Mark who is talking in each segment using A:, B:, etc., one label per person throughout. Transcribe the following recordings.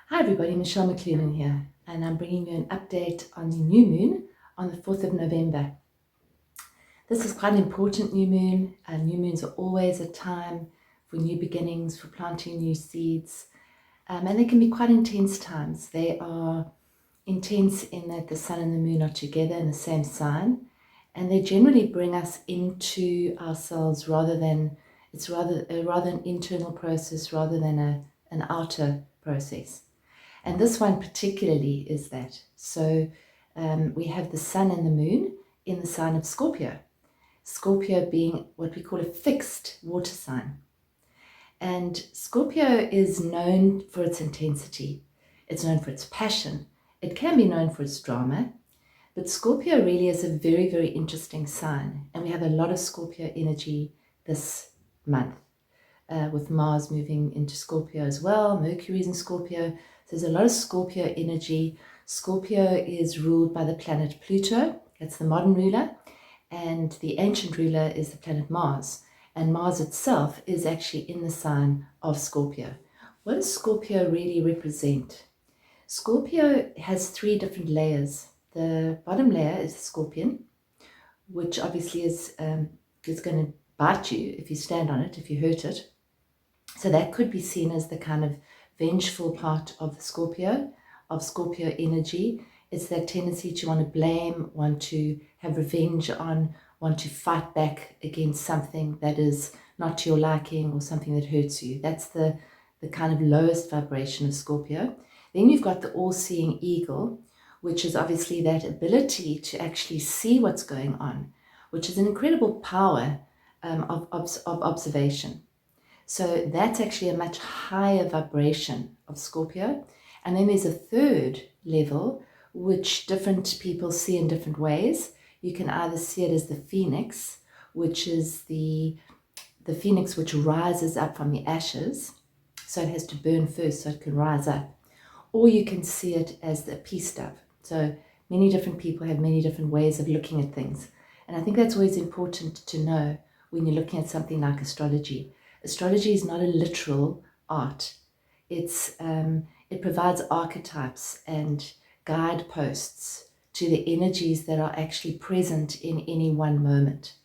A: Hi everybody, Michelle McClunan here, and I'm bringing you an update on the new moon on the 4th of November. This is quite an important new moon. New moons are always a time for new beginnings, for planting new seeds, and they can be quite intense times. They are intense in that the sun and the moon are together in the same sign, and they generally bring us into ourselves it's rather an internal process rather than an outer process. And this one particularly is that. So we have the sun and the moon in the sign of Scorpio. Scorpio being what we call a fixed water sign. And Scorpio is known for its intensity. It's known for its passion. It can be known for its drama. But Scorpio really is a very, very interesting sign. And we have a lot of Scorpio energy this month. With Mars moving into Scorpio as well. Mercury is in Scorpio. So there's a lot of Scorpio energy. Scorpio is ruled by the planet Pluto. That's the modern ruler. And the ancient ruler is the planet Mars. And Mars itself is actually in the sign of Scorpio. What does Scorpio really represent? Scorpio has three different layers. The bottom layer is the scorpion, which obviously is going to bite you if you stand on it, if you hurt it. So that could be seen as the kind of vengeful part of the Scorpio energy. It's that tendency to want to blame, want to have revenge on, want to fight back against something that is not to your liking or something that hurts you. That's the kind of lowest vibration of Scorpio. Then you've got the all-seeing eagle, which is obviously that ability to actually see what's going on, which is an incredible power of observation. So that's actually a much higher vibration of Scorpio. And then there's a third level, which different people see in different ways. You can either see it as the phoenix, which is the phoenix which rises up from the ashes. So it has to burn first so it can rise up. Or you can see it as the peace dove. So many different people have many different ways of looking at things. And I think that's always important to know when you're looking at something like astrology. Astrology is not a literal art. It provides archetypes and guideposts to the energies that are actually present in any one moment.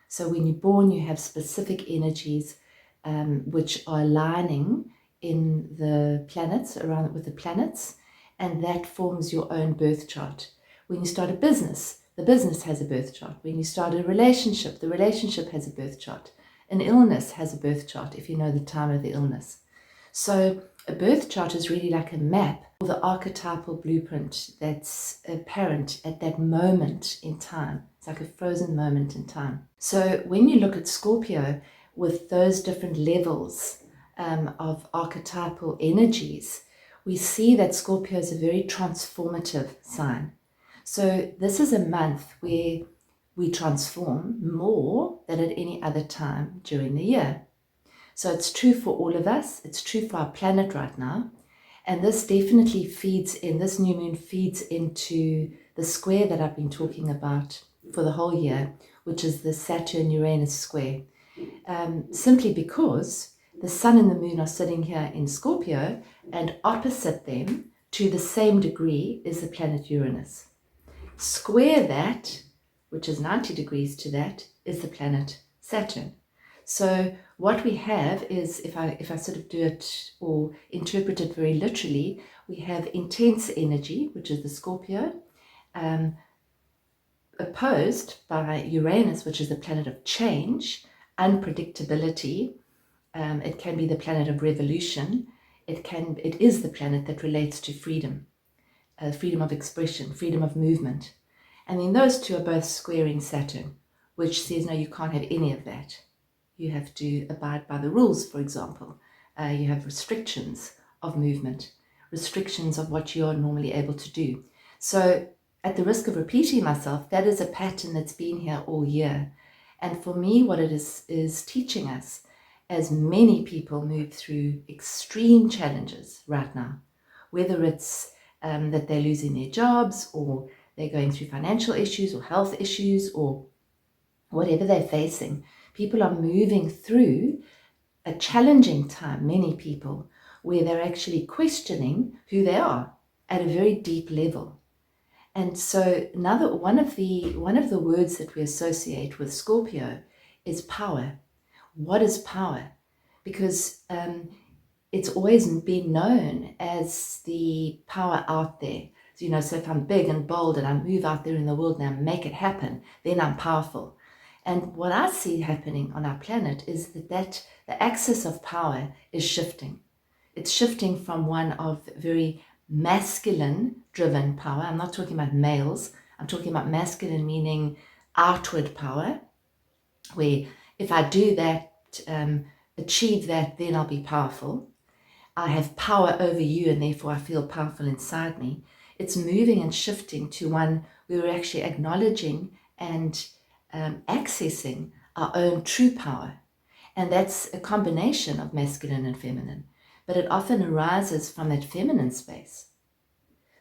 A: So when you're born, you have specific energies which are aligning in the planets, around with the planets, and that forms your own birth chart. When you start a business, the business has a birth chart. When you start a relationship, the relationship has a birth chart. An illness has a birth chart if you know the time of the illness. So a birth chart is really like a map or the archetypal blueprint that's apparent at that moment in time. It's like a frozen moment in time. So when you look at Scorpio with those different levels of archetypal energies, we see that Scorpio is a very transformative sign. So this is a month where we transform more than at any other time during the year. So it's true for all of us. It's true for our planet right now. And this definitely this new moon feeds into the square that I've been talking about for the whole year, which is the Saturn-Uranus square. Simply because the sun and the moon are sitting here in Scorpio, and opposite them to the same degree is the planet Uranus. Square that, which is 90 degrees to that, is the planet Saturn. So what we have is, if I sort of do it or interpret it very literally, we have intense energy, which is the Scorpio, opposed by Uranus, which is the planet of change, unpredictability. It can be the planet of revolution. It is the planet that relates to freedom, freedom of expression, freedom of movement. And then those two are both squaring Saturn, which says, no, you can't have any of that. You have to abide by the rules, for example. You have restrictions of movement, restrictions of what you're normally able to do. So at the risk of repeating myself, that is a pattern that's been here all year. And for me, what it is teaching us, as many people move through extreme challenges right now, whether it's that they're losing their jobs or they're going through financial issues or health issues or whatever they're facing, people are moving through a challenging time, many people, where they're actually questioning who they are at a very deep level. And so one of the words that we associate with Scorpio is power. What is power? Because it's always been known as the power out there. So if I'm big and bold and I move out there in the world and I make it happen, then I'm powerful. And what I see happening on our planet is that the axis of power is shifting. It's shifting from one of very masculine driven power. I'm not talking about males. I'm talking about masculine, meaning outward power, where if I do that, achieve that, then I'll be powerful. I have power over you and therefore I feel powerful inside me. It's moving and shifting to one where we're actually acknowledging and accessing our own true power. And that's a combination of masculine and feminine, but it often arises from that feminine space.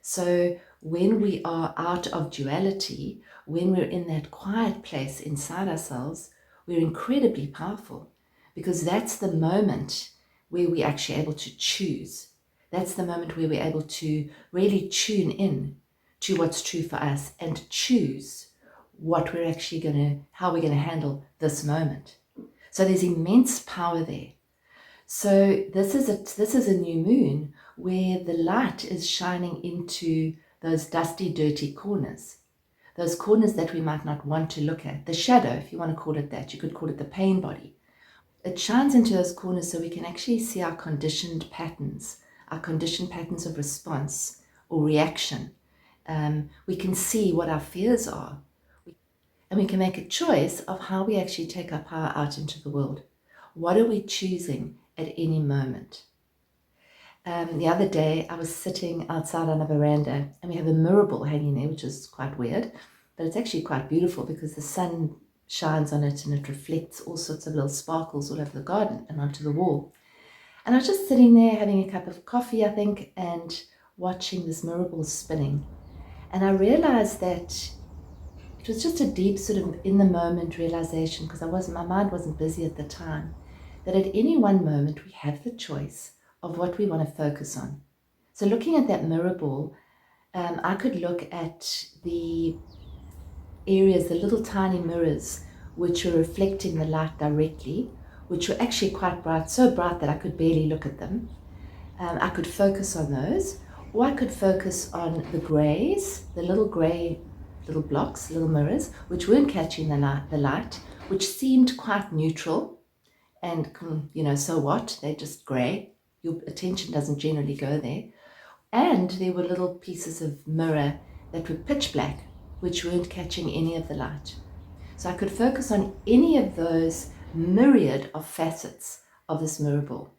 A: So when we are out of duality, when we're in that quiet place inside ourselves, we're incredibly powerful, because that's the moment where we're actually able to choose. That's the moment where we're able to really tune in to what's true for us and choose what we're actually how we're going to handle this moment. So there's immense power there. So this is a new moon where the light is shining into those dusty, dirty corners. Those corners that we might not want to look at. The shadow, if you want to call it that. You could call it the pain body. It shines into those corners so we can actually see our conditioned patterns of response or reaction. We can see what our fears are. And we can make a choice of how we actually take our power out into the world. What are we choosing at any moment? The other day, I was sitting outside on a veranda, and we have a mirror ball hanging there, which is quite weird, but it's actually quite beautiful because the sun shines on it and it reflects all sorts of little sparkles all over the garden and onto the wall. And I was just sitting there having a cup of coffee, I think, and watching this mirror ball spinning. And I realized that it was just a deep sort of in the moment realization, because my mind wasn't busy at the time, that at any one moment we have the choice of what we want to focus on. So looking at that mirror ball, I could look at the areas, the little tiny mirrors, which were reflecting the light directly, which were actually quite bright, so bright that I could barely look at them. I could focus on those, or I could focus on the grays, the little gray little blocks, little mirrors, which weren't catching the light, which seemed quite neutral, and so what? They're just gray. Your attention doesn't generally go there. And there were little pieces of mirror that were pitch black, which weren't catching any of the light. So I could focus on any of those myriad of facets of this mirror ball.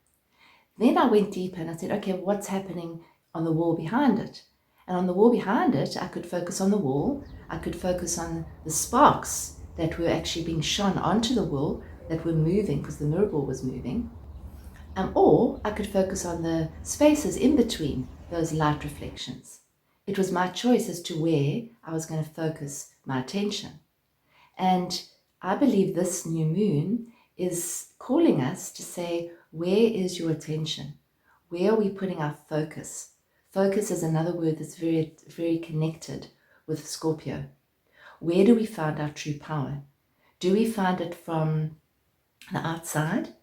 A: Then I went deeper and I said, okay, what's happening on the wall behind it? And on the wall behind it, I could focus on the wall. I could focus on the sparks that were actually being shone onto the wall that were moving because the mirror ball was moving. Or I could focus on the spaces in between those light reflections. It was my choice as to where I was going to focus my attention. And I believe this new moon is calling us to say, where is your attention? Where are we putting our focus? Focus is another word that's very, very connected with Scorpio. Where do we find our true power? Do we find it from the outside?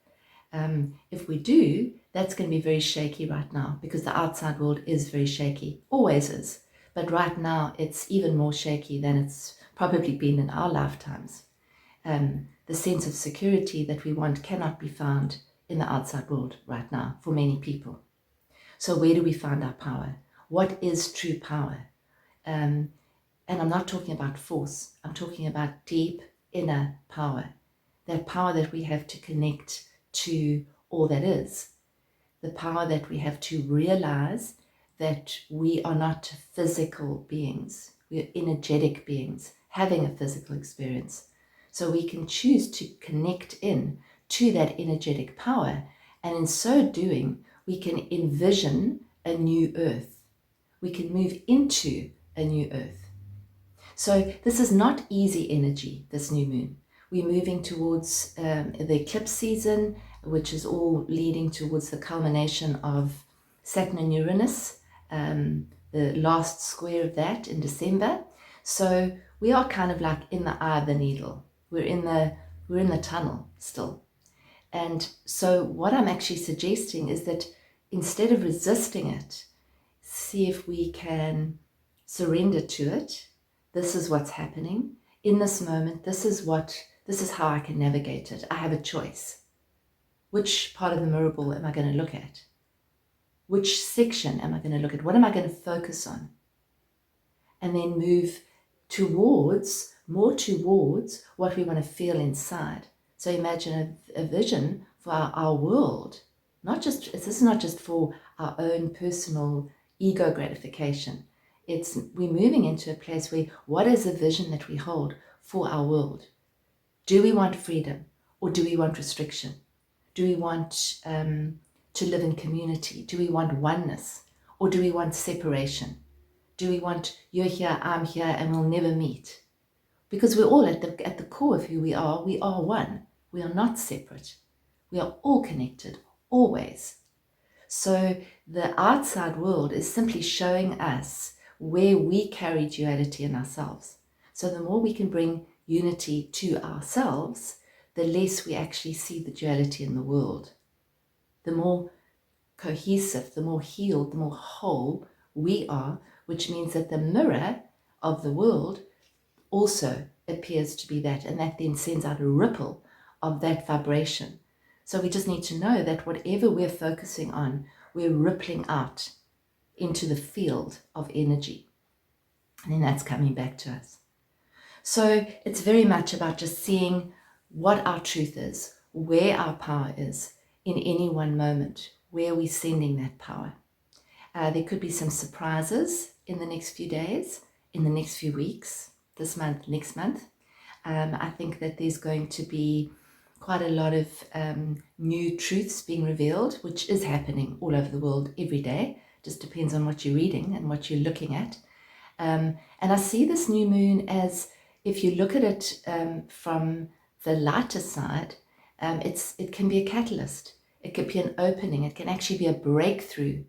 A: If we do, that's going to be very shaky right now, because the outside world is very shaky, always is. But right now, it's even more shaky than it's probably been in our lifetimes. The sense of security that we want cannot be found in the outside world right now for many people. So where do we find our power? What is true power? And I'm not talking about force. I'm talking about deep inner power. That power that we have to connect to all that is. The power that we have to realize that we are not physical beings. We are energetic beings having a physical experience. So we can choose to connect in to that energetic power. And in so doing, we can envision a new earth. We can move into a new earth. So this is not easy energy, this new moon. We're moving towards the eclipse season. which is all leading towards the culmination of Saturn and Uranus, the last square of that in December. So we are kind of like in the eye of the needle. We're in the tunnel still. And so what I'm actually suggesting is that instead of resisting it, see if we can surrender to it. This is what's happening in this moment. This is how I can navigate it. I have a choice. Which part of the mirror ball am I going to look at? Which section am I going to look at? What am I going to focus on? And then move more towards what we want to feel inside. So imagine a vision for our world. This is not just for our own personal ego gratification. We're moving into a place where what is the vision that we hold for our world? Do we want freedom or do we want restriction? Do we want to live in community? Do we want oneness or do we want separation? Do we want you're here, I'm here, and we'll never meet? Because we're all at the core of who we are one. We are not separate. We are all connected, always. So the outside world is simply showing us where we carry duality in ourselves. So the more we can bring unity to ourselves, the less we actually see the duality in the world. The more cohesive, the more healed, the more whole we are, which means that the mirror of the world also appears to be that, and that then sends out a ripple of that vibration. So we just need to know that whatever we're focusing on, we're rippling out into the field of energy. And then that's coming back to us. So it's very much about just seeing what our truth is, where our power is in any one moment, where we're sending that power. There could be some surprises in the next few days, in the next few weeks, this month, next month. I think that there's going to be quite a lot of new truths being revealed, which is happening all over the world every day. Just depends on what you're reading and what you're looking at. And I see this new moon as, if you look at it from the lighter side, it can be a catalyst. It could be an opening. It can actually be a breakthrough.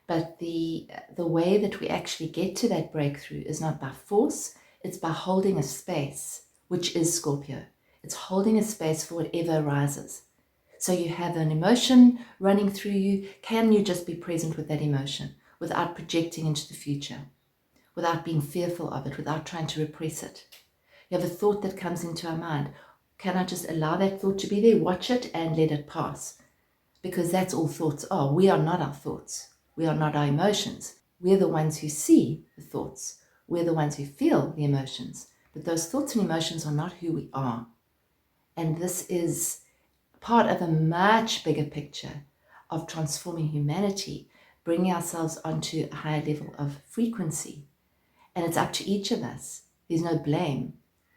A: But the way that we actually get to that breakthrough is not by force. It's by holding a space, which is Scorpio. It's holding a space for whatever arises. So you have an emotion running through you. Can you just be present with that emotion without projecting into the future, without being fearful of it, without trying to repress it? You have a thought that comes into our mind. Can I just allow that thought to be there, watch it, and let it pass? Because that's all thoughts are. We are not our thoughts. We are not our emotions. We're the ones who see the thoughts. We're the ones who feel the emotions. But those thoughts and emotions are not who we are. And this is part of a much bigger picture of transforming humanity, bringing ourselves onto a higher level of frequency. And it's up to each of us. There's no blame.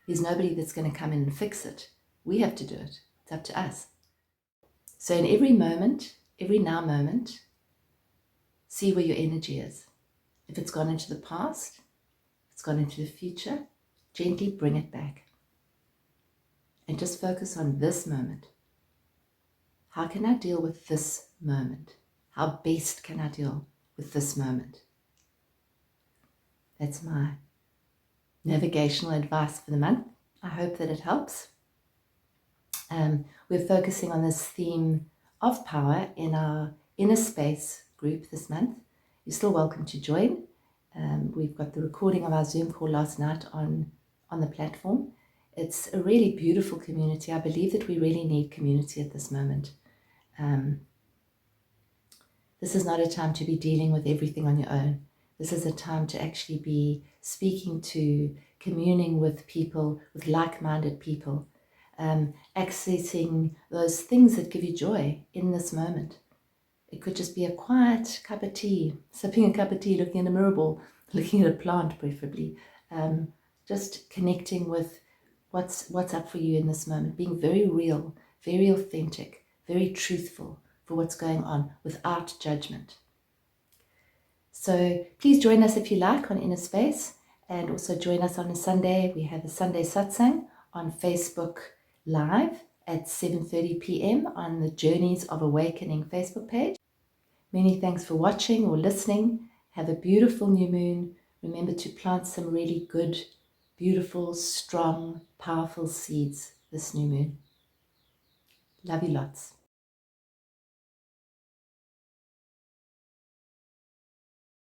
A: There's nobody that's going to come in and fix it. We have to do it. It's up to us. So in every moment, every now moment, see where your energy is. If it's gone into the past, if it's gone into the future, gently bring it back. And just focus on this moment. How can I deal with this moment? How best can I deal with this moment? That's my navigational advice for the month. I hope that it helps. We're focusing on this theme of power in our inner space group this month. You're still welcome to join. We've got the recording of our Zoom call last night on the platform. It's a really beautiful community. I believe that we really need community at this moment. This is not a time to be dealing with everything on your own. This is a time to actually be speaking to, communing with people, with like-minded people, accessing those things that give you joy in this moment. It could just be a quiet cup of tea, sipping a cup of tea, looking at a mirror ball, looking at a plant preferably, just connecting with what's up for you in this moment, being very real, very authentic, very truthful for what's going on without judgment. So please join us if you like on Inner Space, and also join us on a Sunday. We have a Sunday satsang on Facebook Live at 7:30 p.m. on the Journeys of Awakening Facebook page. Many thanks for watching or listening. Have a beautiful new moon. Remember to plant some really good, beautiful, strong, powerful seeds this new moon. Love you lots.